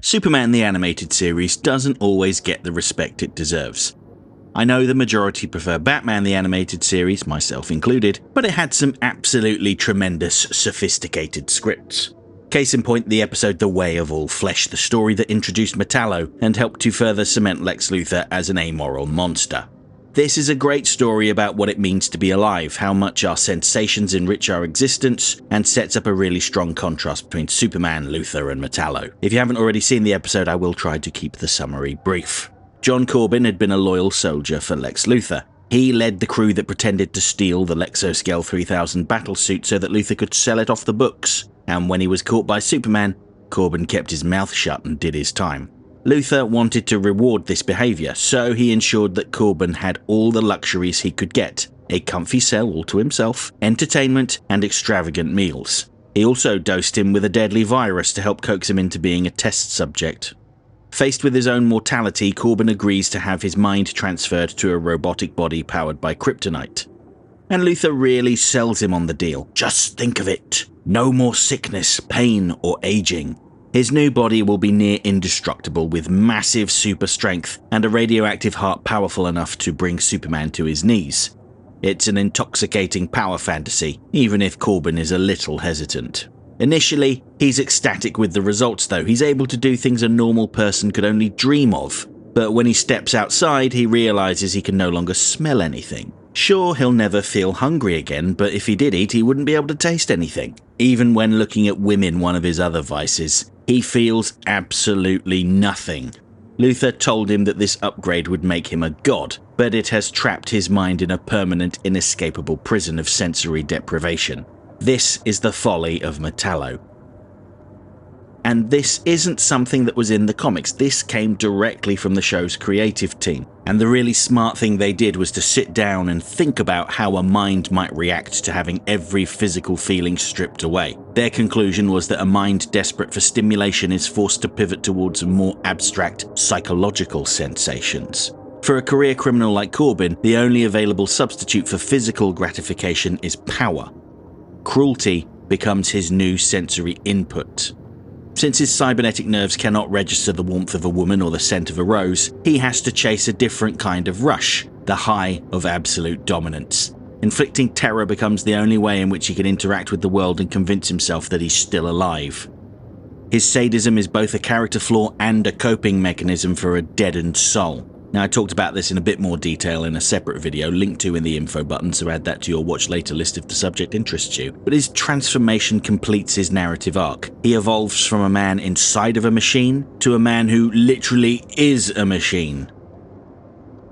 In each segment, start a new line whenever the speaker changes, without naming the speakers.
Superman the Animated Series doesn't always get the respect it deserves. I know the majority prefer Batman the Animated Series, myself included, but it had some absolutely tremendous, sophisticated scripts. Case in point, the episode The Way of All Flesh, the story that introduced Metallo and helped to further cement Lex Luthor as an amoral monster. This is a great story about what it means to be alive, how much our sensations enrich our existence, and sets up a really strong contrast between Superman, Luthor, and Metallo. If you haven't already seen the episode, I will try to keep the summary brief. John Corben had been a loyal soldier for Lex Luthor. He led the crew that pretended to steal the Lexoscale 3000 battlesuit so that Luthor could sell it off the books, and when he was caught by Superman, Corben kept his mouth shut and did his time. Luthor wanted to reward this behaviour, so he ensured that Corben had all the luxuries he could get: a comfy cell all to himself, entertainment, and extravagant meals. He also dosed him with a deadly virus to help coax him into being a test subject. Faced with his own mortality, Corben agrees to have his mind transferred to a robotic body powered by kryptonite. And Luthor really sells him on the deal. Just think of it. No more sickness, pain, or aging. His new body will be near indestructible with massive super strength and a radioactive heart powerful enough to bring Superman to his knees. It's an intoxicating power fantasy, even if Corben is a little hesitant. Initially, he's ecstatic with the results though. He's able to do things a normal person could only dream of. But when he steps outside, he realizes he can no longer smell anything. Sure, he'll never feel hungry again, but if he did eat, he wouldn't be able to taste anything. Even when looking at women, one of his other vices, he feels absolutely nothing. Luthor told him that this upgrade would make him a god, but it has trapped his mind in a permanent, inescapable prison of sensory deprivation. This is the folly of Metallo. And this isn't something that was in the comics. This came directly from the show's creative team. And the really smart thing they did was to sit down and think about how a mind might react to having every physical feeling stripped away. Their conclusion was that a mind desperate for stimulation is forced to pivot towards more abstract psychological sensations. For a career criminal like Corben, the only available substitute for physical gratification is power. Cruelty becomes his new sensory input. Since his cybernetic nerves cannot register the warmth of a woman or the scent of a rose, he has to chase a different kind of rush, the high of absolute dominance. Inflicting terror becomes the only way in which he can interact with the world and convince himself that he's still alive. His sadism is both a character flaw and a coping mechanism for a deadened soul. Now, I talked about this in a bit more detail in a separate video, linked to in the info button, so add that to your watch later list if the subject interests you. But his transformation completes his narrative arc. He evolves from a man inside of a machine to a man who literally is a machine.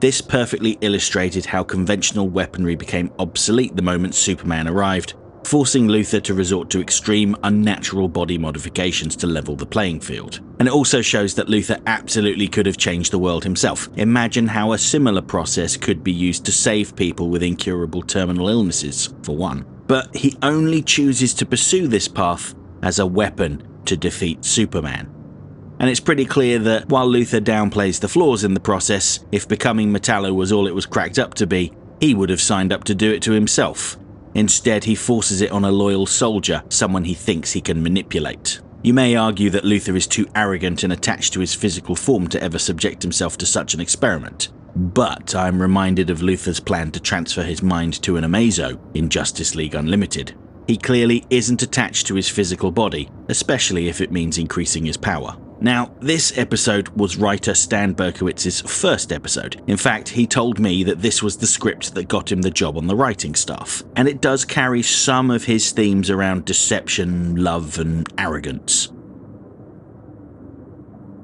This perfectly illustrated how conventional weaponry became obsolete the moment Superman arrived, forcing Luthor to resort to extreme, unnatural body modifications to level the playing field. And it also shows that Luthor absolutely could have changed the world himself. Imagine how a similar process could be used to save people with incurable terminal illnesses, for one. But he only chooses to pursue this path as a weapon to defeat Superman. And it's pretty clear that while Luthor downplays the flaws in the process, if becoming Metallo was all it was cracked up to be, he would have signed up to do it to himself. Instead, he forces it on a loyal soldier, someone he thinks he can manipulate. You may argue that Luthor is too arrogant and attached to his physical form to ever subject himself to such an experiment. But I'm reminded of Luthor's plan to transfer his mind to an Amazo in Justice League Unlimited. He clearly isn't attached to his physical body, especially if it means increasing his power. Now, this episode was writer Stan Berkowitz's first episode. In fact, he told me that this was the script that got him the job on the writing staff. And it does carry some of his themes around deception, love, and arrogance.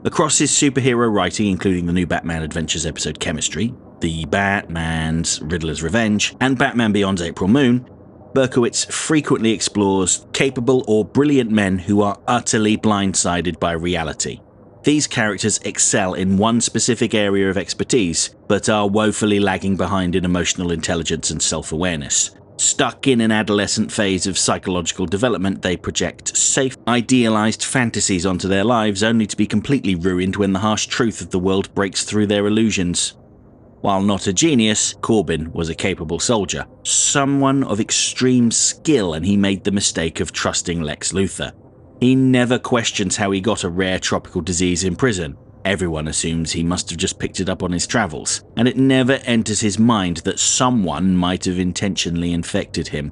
Across his superhero writing, including the new Batman Adventures episode Chemistry, the Batman's Riddler's Revenge, and Batman Beyond's April Moon, Berkowitz frequently explores capable or brilliant men who are utterly blindsided by reality. These characters excel in one specific area of expertise, but are woefully lagging behind in emotional intelligence and self-awareness. Stuck in an adolescent phase of psychological development, they project safe, idealized fantasies onto their lives, only to be completely ruined when the harsh truth of the world breaks through their illusions. While not a genius, Corben was a capable soldier, someone of extreme skill, and he made the mistake of trusting Lex Luthor. He never questions how he got a rare tropical disease in prison. Everyone assumes he must have just picked it up on his travels, and it never enters his mind that someone might have intentionally infected him.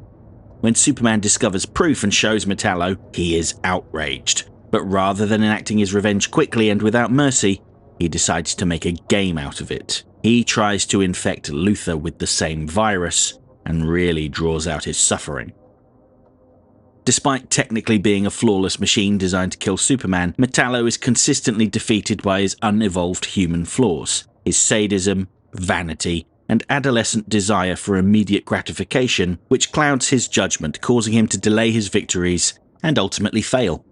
When Superman discovers proof and shows Metallo, he is outraged. But rather than enacting his revenge quickly and without mercy, he decides to make a game out of it. He tries to infect Luthor with the same virus and really draws out his suffering. Despite technically being a flawless machine designed to kill Superman, Metallo is consistently defeated by his unevolved human flaws, his sadism, vanity, and adolescent desire for immediate gratification, which clouds his judgment, causing him to delay his victories and ultimately fail.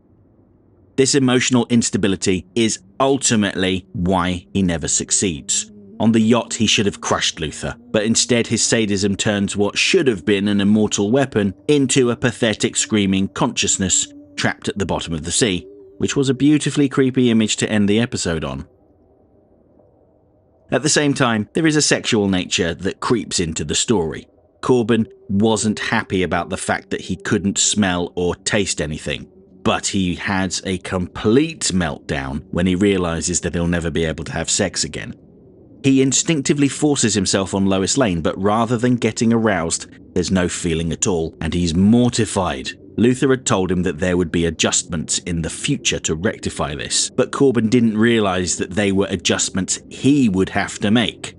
This emotional instability is ultimately why he never succeeds. On the yacht, he should have crushed Luthor, but instead his sadism turns what should have been an immortal weapon into a pathetic screaming consciousness trapped at the bottom of the sea, which was a beautifully creepy image to end the episode on. At the same time, there is a sexual nature that creeps into the story. Corben wasn't happy about the fact that he couldn't smell or taste anything, but he has a complete meltdown when he realizes that he'll never be able to have sex again. He instinctively forces himself on Lois Lane, but rather than getting aroused, there's no feeling at all, and he's mortified. Luthor had told him that there would be adjustments in the future to rectify this, but Corben didn't realize that they were adjustments he would have to make.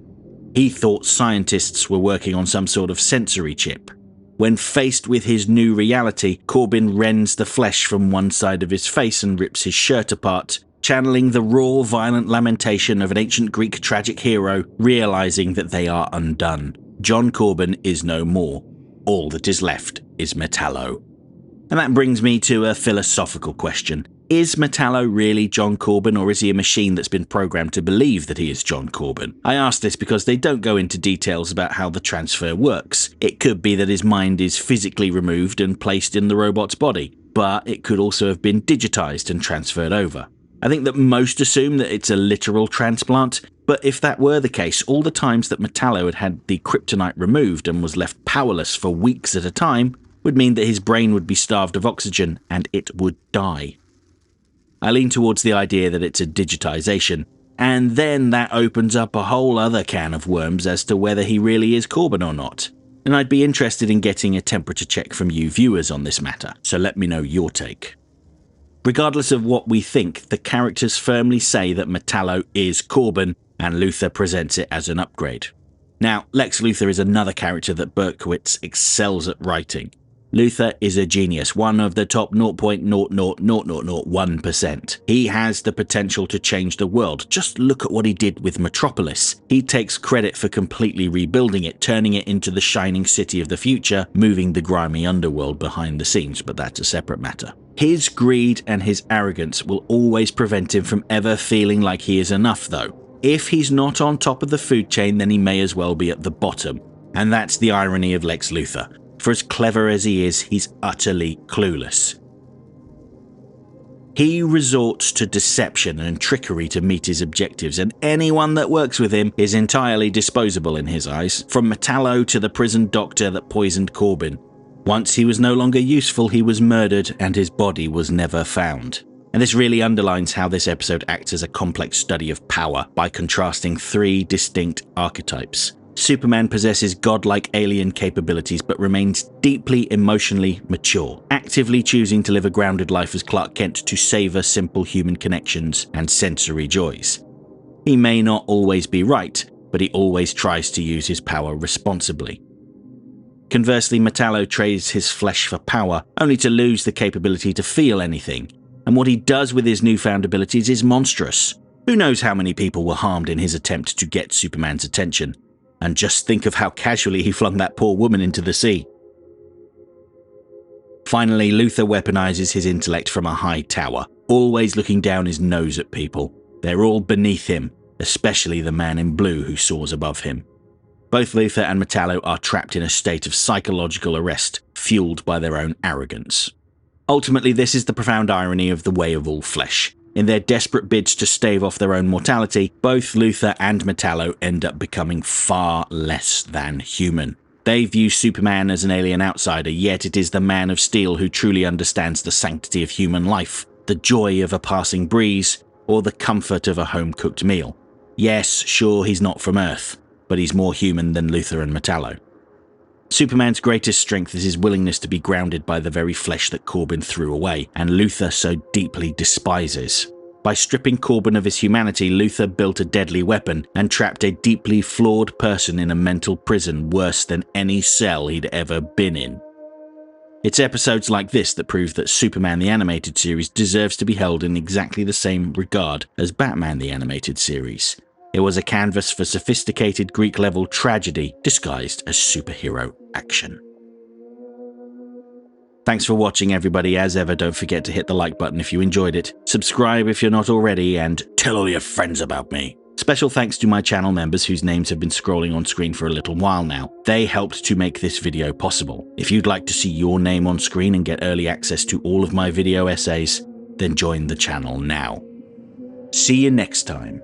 He thought scientists were working on some sort of sensory chip. When faced with his new reality, Corben rends the flesh from one side of his face and rips his shirt apart, channeling the raw, violent lamentation of an ancient Greek tragic hero, realizing that they are undone. John Corben is no more. All that is left is Metallo. And that brings me to a philosophical question. Is Metallo really John Corben, or is he a machine that's been programmed to believe that he is John Corben? I ask this because they don't go into details about how the transfer works. It could be that his mind is physically removed and placed in the robot's body, but it could also have been digitized and transferred over. I think that most assume that it's a literal transplant, but if that were the case, all the times that Metallo had had the kryptonite removed and was left powerless for weeks at a time would mean that his brain would be starved of oxygen and it would die. I lean towards the idea that it's a digitization, and then that opens up a whole other can of worms as to whether he really is Corben or not. And I'd be interested in getting a temperature check from you viewers on this matter, so let me know your take. Regardless of what we think, the characters firmly say that Metallo is Corben, and Luthor presents it as an upgrade. Now, Lex Luthor is another character that Berkowitz excels at writing. Luthor is a genius, one of the top 0.00001%. He has the potential to change the world. Just look at what he did with Metropolis. He takes credit for completely rebuilding it, turning it into the shining city of the future, moving the grimy underworld behind the scenes, but that's a separate matter. His greed and his arrogance will always prevent him from ever feeling like he is enough, though. If he's not on top of the food chain, then he may as well be at the bottom. And that's the irony of Lex Luthor. For as clever as he is, he's utterly clueless. He resorts to deception and trickery to meet his objectives, and anyone that works with him is entirely disposable in his eyes, from Metallo to the prison doctor that poisoned Corben. Once he was no longer useful, he was murdered and his body was never found. And this really underlines how this episode acts as a complex study of power by contrasting three distinct archetypes. Superman possesses godlike alien capabilities but remains deeply emotionally mature, actively choosing to live a grounded life as Clark Kent to savor simple human connections and sensory joys. He may not always be right, but he always tries to use his power responsibly. Conversely, Metallo trades his flesh for power, only to lose the capability to feel anything, and what he does with his newfound abilities is monstrous. Who knows how many people were harmed in his attempt to get Superman's attention? And just think of how casually he flung that poor woman into the sea. Finally, Luthor weaponizes his intellect from a high tower, always looking down his nose at people. They're all beneath him, especially the man in blue who soars above him. Both Luthor and Metallo are trapped in a state of psychological arrest, fueled by their own arrogance. Ultimately, this is the profound irony of the way of all flesh. In their desperate bids to stave off their own mortality, both Luthor and Metallo end up becoming far less than human. They view Superman as an alien outsider, yet it is the Man of Steel who truly understands the sanctity of human life, the joy of a passing breeze, or the comfort of a home-cooked meal. Yes, sure, he's not from Earth, but he's more human than Luthor and Metallo. Superman's greatest strength is his willingness to be grounded by the very flesh that Corben threw away, and Luthor so deeply despises. By stripping Corben of his humanity, Luthor built a deadly weapon and trapped a deeply flawed person in a mental prison worse than any cell he'd ever been in. It's episodes like this that prove that Superman the Animated Series deserves to be held in exactly the same regard as Batman the Animated Series. It was a canvas for sophisticated Greek-level tragedy disguised as superhero action. Thanks for watching, everybody. As ever, don't forget to hit the like button if you enjoyed it, subscribe if you're not already, and tell all your friends about me. Special thanks to my channel members whose names have been scrolling on screen for a little while now. They helped to make this video possible. If you'd like to see your name on screen and get early access to all of my video essays, then join the channel now. See you next time.